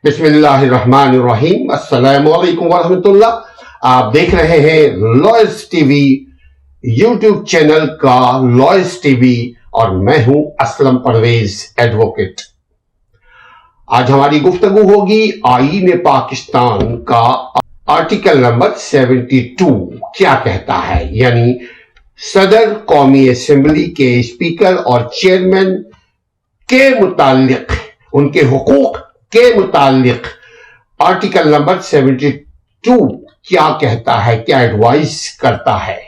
बिस्मिल्लाहिर्रहमानिर्रहीम। अस्सलामु अलैकुम वरहमतुल्लाह। आप देख रहे हैं लॉयर्स टीवी यूट्यूब चैनल का लॉयर्स टीवी और मैं हूं असलम परवेज एडवोकेट। आज हमारी गुफ्तगू होगी आईन पाकिस्तान का आर्टिकल नंबर 72 क्या कहता है, यानी सदर कौमी असेंबली के स्पीकर और चेयरमैन के मुतालिक, उनके हुकूक के मुतालिक आर्टिकल नंबर 72 क्या कहता है, क्या एडवाइस करता है,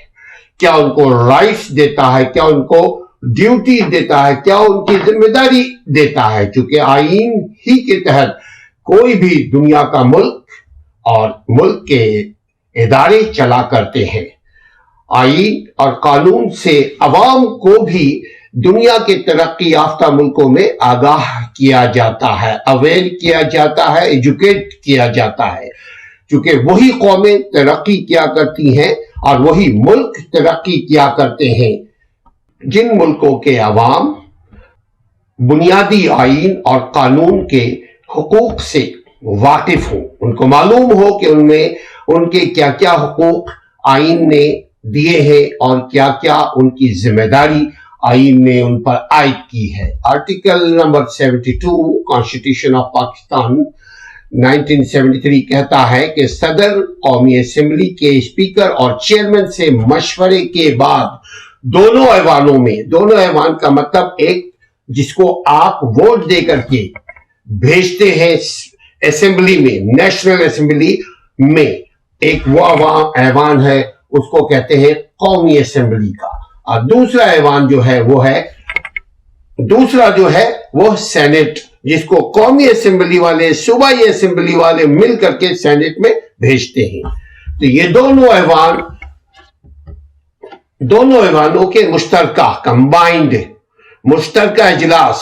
क्या उनको राइट्स देता है, क्या उनको ड्यूटी देता है, क्या उनकी जिम्मेदारी देता है। क्योंकि आईन ही के तहत कोई भी दुनिया का मुल्क और मुल्क के इदारे चला करते हैं। आईन और कानून से अवाम को भी दुनिया के तरक्की याफ्ता मुल्कों में आगाह किया जाता है, अवेयर किया जाता है, एजुकेट किया जाता है। क्योंकि वही कौमें तरक्की किया करती हैं और वही मुल्क तरक्की किया करते हैं जिन मुल्कों के अवाम बुनियादी आईन और कानून के हुकूक से वाकिफ हो, उनको मालूम हो कि उनमें उनके क्या क्या हुकूक आईन ने दिए हैं और क्या क्या उनकी जिम्मेदारी आईन ने उन पर आयद की है। Article number 72 constitution of Pakistan 1973 कहता है कि सदर कौमी असेंबली के स्पीकर और चेयरमैन से मशवरे के बाद दोनों ऐवान का मतलब एक जिसको आप वोट दे करके भेजते हैं असेंबली में, नेशनल असेंबली में, एक वो ऐवान है उसको कहते हैं कौमी असेंबली का, और दूसरा ऐवान जो है वो सेनेट, जिसको कौमी असेंबली वाले, सूबाई असेंबली वाले मिल करके सेनेट में भेजते हैं। तो ये दोनों ऐवानों के मुश्तरका कंबाइंड मुश्तरका इजलास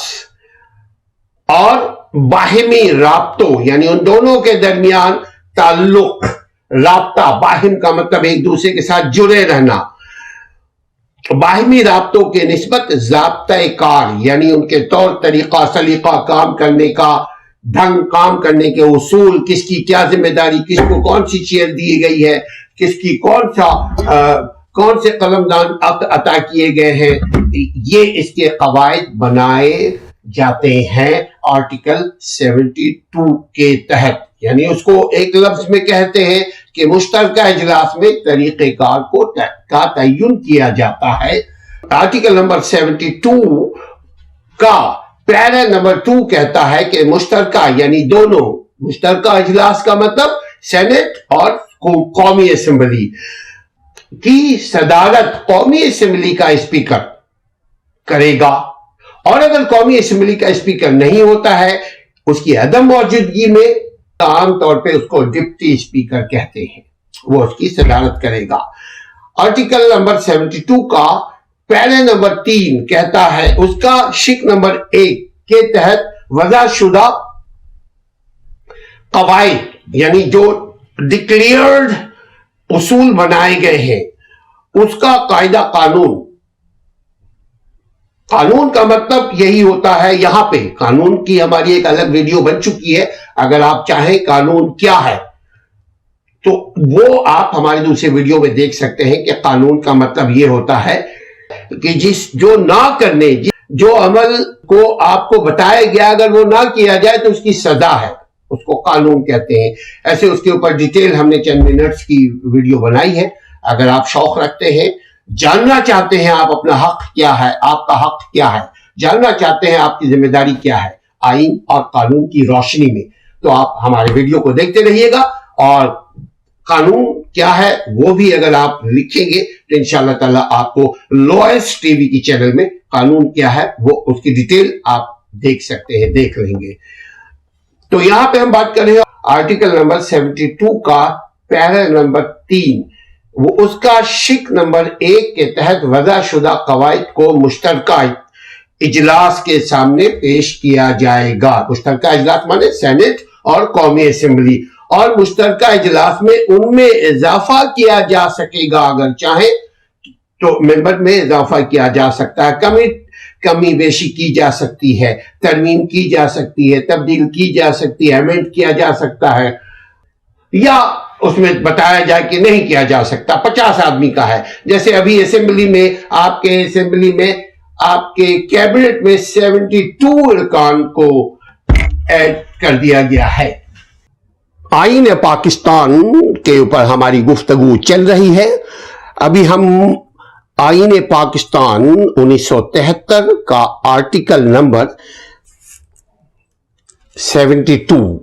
और बाहिमी राब्तों, यानी उन दोनों के दरमियान ताल्लुक, राब्ता, बाहिम का मतलब एक दूसरे के साथ जुड़े रहना, बाहिमी राब्तों के निस्बत ज़ाब्ता कार, यानी उनके तौर तरीका, सलीका, काम करने का ढंग, काम करने के उसूल, किसकी क्या जिम्मेदारी, किसको कौन सी चेयर दी गई है, किसकी कौन से कलमदान अता किए गए हैं, ये इसके कवायद बनाए जाते हैं आर्टिकल 72 के तहत। यानी उसको एक लफ्ज में कहते हैं कि मुश्तरका इजलास में तरीक़ेकार का तय्युन किया जाता है। आर्टिकल नंबर 72 का पैरा नंबर 2 कहता है कि मुश्तरका, यानी दोनों, मुश्तरका इजलास का मतलब सेनेट और कौमी असेंबली की सदारत कौमी असेंबली का स्पीकर करेगा, और अगर कौमी असेंबली का स्पीकर नहीं होता है, उसकी अदम मौजूदगी में आमतौर पे उसको डिप्टी स्पीकर कहते हैं, वो उसकी सदारत करेगा। आर्टिकल नंबर 72 का पैरा नंबर 3 कहता है, उसका शिक नंबर 1 के तहत वज़ाशुदा कवायद, यानी जो डिक्लेयर्ड उसूल बनाए गए हैं, उसका कायदा कानून का मतलब यही होता है। यहां पे कानून की हमारी एक अलग वीडियो बन चुकी है, अगर आप चाहें कानून क्या है तो वो आप हमारी दूसरे वीडियो में देख सकते हैं कि कानून का मतलब ये होता है कि जो ना करने, जो अमल को आपको बताया गया अगर वो ना किया जाए तो उसकी सजा है, उसको कानून कहते हैं। ऐसे उसके ऊपर डिटेल हमने चंद मिनट्स की वीडियो बनाई है। अगर आप शौक रखते हैं, जानना चाहते हैं आप अपना हक क्या है, आपका हक क्या है, जानना चाहते हैं आपकी जिम्मेदारी क्या है आईन और कानून की रोशनी में, तो आप हमारे वीडियो को देखते रहिएगा। और कानून क्या है वो भी अगर आप लिखेंगे तो इंशाअल्लाह ताला आपको लॉयर्स टीवी की चैनल में कानून क्या है वो उसकी डिटेल आप देख सकते हैं, देख लेंगे। तो यहां पे हम बात कर रहे हैं आर्टिकल नंबर 72 का पैरा नंबर 3, वो उसका शिक नंबर 1 के तहत वज़ाशुदा कवायद को मुश्तरका इजलास के सामने पेश किया जाएगा। मुश्तरका इजलास माने सेनेट और कौमी असेंबली, और मुश्तरका इजलास में उनमें इजाफा किया जा सकेगा, अगर चाहे तो मेंबर में इजाफा किया जा सकता है। कमी बेशी की जा सकती है, तरमीम की जा सकती है, तब्दील की जा सकती है, अमेंड किया जा सकता है, या उसमें बताया जाए कि नहीं किया जा सकता। 50 आदमी का है। जैसे अभी असेंबली में आपके कैबिनेट में 72 अरकान को ऐड कर दिया गया है। आईन पाकिस्तान के ऊपर हमारी गुफ्तगू चल रही है। अभी हम आईन पाकिस्तान 1973 का आर्टिकल नंबर 72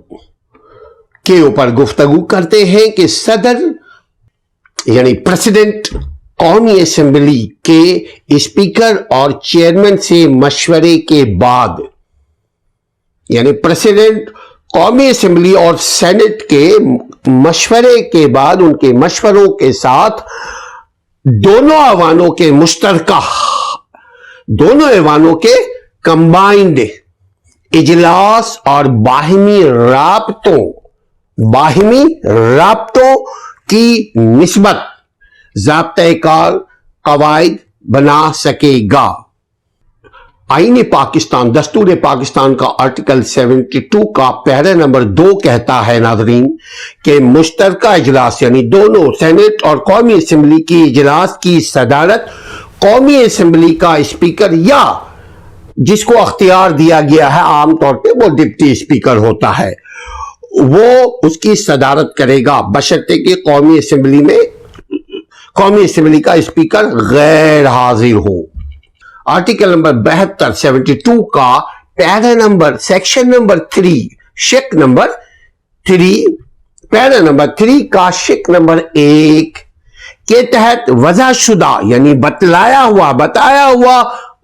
के ऊपर गुफ्तगू करते हैं कि सदर यानी प्रेसिडेंट कौमी असेंबली के स्पीकर और चेयरमैन से मशवरे के बाद, यानी प्रेसिडेंट कौमी असेंबली और सेनेट के मशवरे के बाद, उनके मशवरों के साथ दोनों ऐवानों के मुश्तरका, दोनों ऐवानों के कंबाइंड इजलास और बाहिमी राब्तों की निस्बत ज़ाब्ता-ए-कार कवायद बना सकेगा। आईन पाकिस्तान, दस्तूर पाकिस्तान का आर्टिकल 72 का पैरा नंबर 2 कहता है नाज़रीन कि मुश्तरका इजलास यानी दोनों सेनेट और कौमी असेंबली की इजलास की सदारत कौमी असेंबली का स्पीकर या जिसको अख्तियार दिया गया है, आमतौर पे वो डिप्टी स्पीकर होता है, वो उसकी सदारत करेगा बशर्ते कि कौमी असेंबली का स्पीकर गैर हाजिर हो। आर्टिकल नंबर 72 72 का पैरा नंबर सेक्शन नंबर 3 शिक नंबर 3 पैरा नंबर 3 का शिक नंबर 1 के तहत वज़ा शुदा यानी बताया हुआ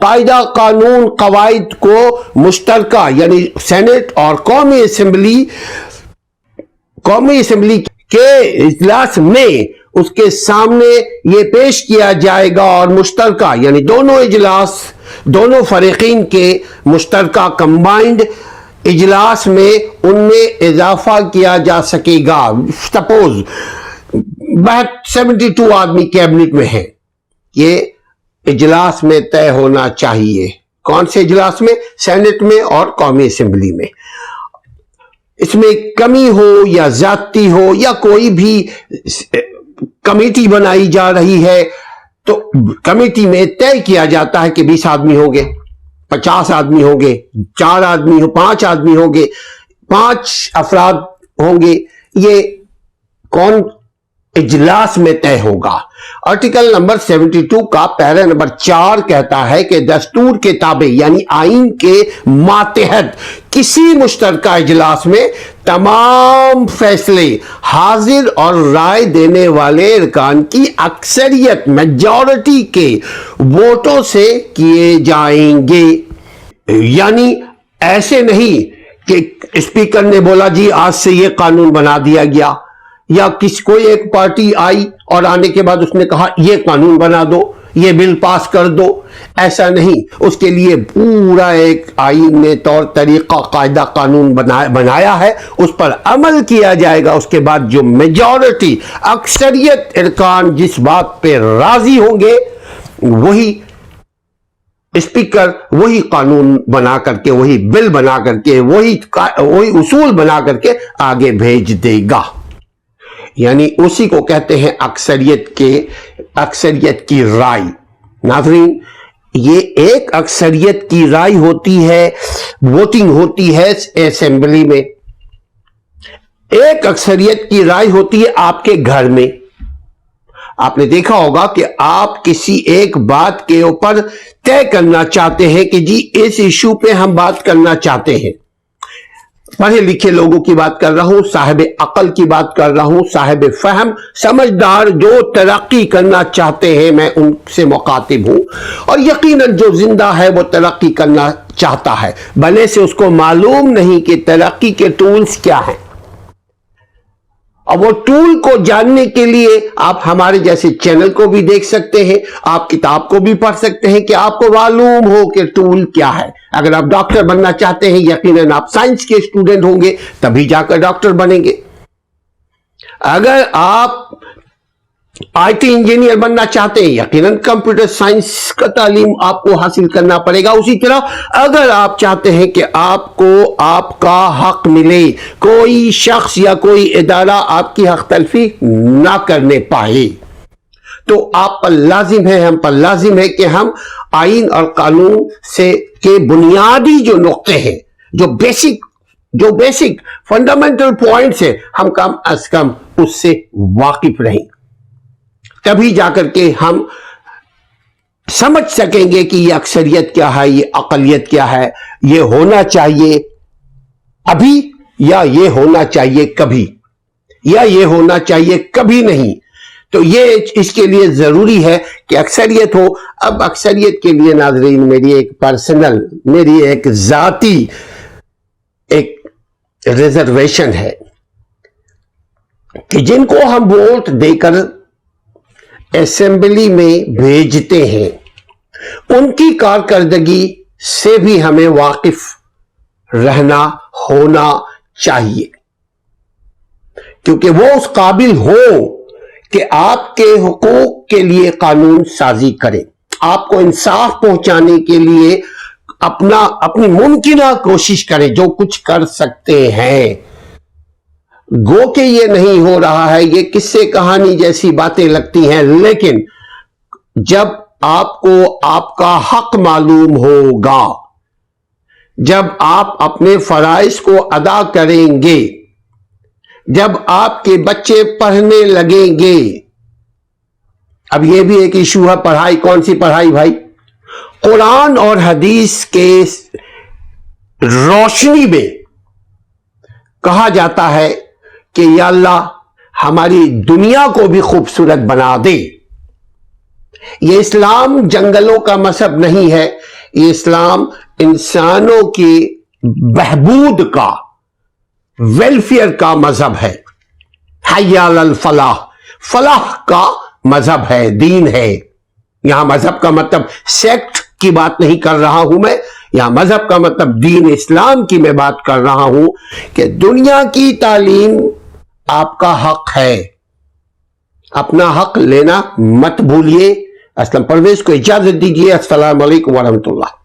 कायदा कानून कवायद को मुश्तरका यानी सेनेट और कौमी असेंबली के इजलास में उसके सामने ये पेश किया जाएगा और मुश्तरका यानी दोनों इजलास, दोनों फरीकीन के मुश्तरका कंबाइंड इजलास में उनमें इजाफा किया जा सकेगा। सपोज 72 आदमी कैबिनेट में है, ये इजलास में तय होना चाहिए। कौन से इजलास में? सेनेट में और कौमी असेंबली में। इसमें कमी हो या ज्यादती हो या कोई भी कमेटी बनाई जा रही है तो कमेटी में तय किया जाता है कि 20 आदमी होंगे, 50 आदमी होंगे, 4 आदमी हो, 5 आदमी होंगे, 5 अफराद होंगे। ये कौन इजलास में तय होगा। आर्टिकल नंबर 72 का पैरा नंबर 4 कहता है कि दस्तूर के ताबे यानी आईन के मातहत किसी मुश्तरका इजलास में तमाम फैसले हाजिर और राय देने वाले अरकान की अक्सरियत मेजॉरिटी के वोटों से किए जाएंगे। यानी ऐसे नहीं कि स्पीकर ने बोला जी आज से यह कानून बना दिया गया, या कोई एक पार्टी आई और आने के बाद उसने कहा ये कानून बना दो, ये बिल पास कर दो। ऐसा नहीं, उसके लिए पूरा एक आईन ने तौर तरीका कायदा कानून बनाया है, उस पर अमल किया जाएगा। उसके बाद जो मेजॉरिटी अक्सरियत अरकान जिस बात पे राजी होंगे वही स्पीकर वही कानून बना करके, वही बिल बना करके, वही उसूल बना करके आगे भेज देगा। यानी उसी को कहते हैं अक्सरियत की राय। नाज़रीन, ये एक अक्सरियत की राय होती है, वोटिंग होती है असेंबली में। एक अक्सरियत की राय होती है आपके घर में। आपने देखा होगा कि आप किसी एक बात के ऊपर तय करना चाहते हैं कि जी इस इशू पे हम बात करना चाहते हैं। पढ़े लिखे लोगों की बात कर रहा हूं, साहिब अकल की बात कर रहा हूं, साहिब फहम, समझदार जो तरक्की करना चाहते हैं, मैं उनसे मुखातिब हूं। और यकीनन जो जिंदा है वो तरक्की करना चाहता है, भले से उसको मालूम नहीं कि तरक्की के टूल्स क्या हैं। अब वो टूल को जानने के लिए आप हमारे जैसे चैनल को भी देख सकते हैं, आप किताब को भी पढ़ सकते हैं कि आपको मालूम हो कि टूल क्या है। अगर आप डॉक्टर बनना चाहते हैं, यकीनन आप साइंस के स्टूडेंट होंगे तभी जाकर डॉक्टर बनेंगे। अगर आप IT इंजीनियर बनना चाहते हैं, यकीनन कंप्यूटर साइंस का तालीम आपको हासिल करना पड़ेगा। उसी तरह अगर आप चाहते हैं कि आपको आपका हक मिले, कोई शख्स या कोई इदारा आपकी हक तलफी ना करने पाए, तो आप पर लाजिम है, हम पर लाजिम है कि हम आइन और कानून से के बुनियादी जो नुक्ते हैं, जो बेसिक फंडामेंटल पॉइंट्स है, हम कम अज कम उससे वाकिफ रहें। तभी जाकर के हम समझ सकेंगे कि ये अक्सरियत क्या है, ये अकलियत क्या है, ये होना चाहिए अभी या ये होना चाहिए कभी, या ये होना चाहिए कभी नहीं। तो ये इसके लिए जरूरी है कि अक्सरियत हो। अब अक्सरियत के लिए नाजरीन मेरी एक जाती एक रिजर्वेशन है कि जिनको हम वोट देकर असेंबली में भेजते हैं, उनकी कारकर्दगी से भी हमें वाकिफ रहना होना चाहिए, क्योंकि वो उस काबिल हो कि आपके हुकूक के लिए कानून साजी करें, आपको इंसाफ पहुंचाने के लिए अपनी मुमकिना कोशिश करें, जो कुछ कर सकते हैं। गो के ये नहीं हो रहा है, ये किस्से कहानी जैसी बातें लगती हैं, लेकिन जब आपको आपका हक मालूम होगा, जब आप अपने फराइज को अदा करेंगे, जब आपके बच्चे पढ़ने लगेंगे। अब यह भी एक इशू है, पढ़ाई कौन सी पढ़ाई भाई? कुरान और हदीस के रोशनी में कहा जाता है कि या अल्लाह हमारी दुनिया को भी खूबसूरत बना दे। ये इस्लाम जंगलों का मजहब नहीं है, ये इस्लाम इंसानों की बहबूद का, वेलफेयर का मजहब है। हय्या अलल फलाह, फलाह का मजहब है, दीन है। यहां मजहब का मतलब सेक्ट की बात नहीं कर रहा हूं मैं, यहां मजहब का मतलब दीन इस्लाम की मैं बात कर रहा हूं कि दुनिया की तालीम आपका हक है, अपना हक लेना मत भूलिए। असलम परवेज को इजाजत दीजिए। अस्सलाम वालेकुम व रहमतुल्लाह।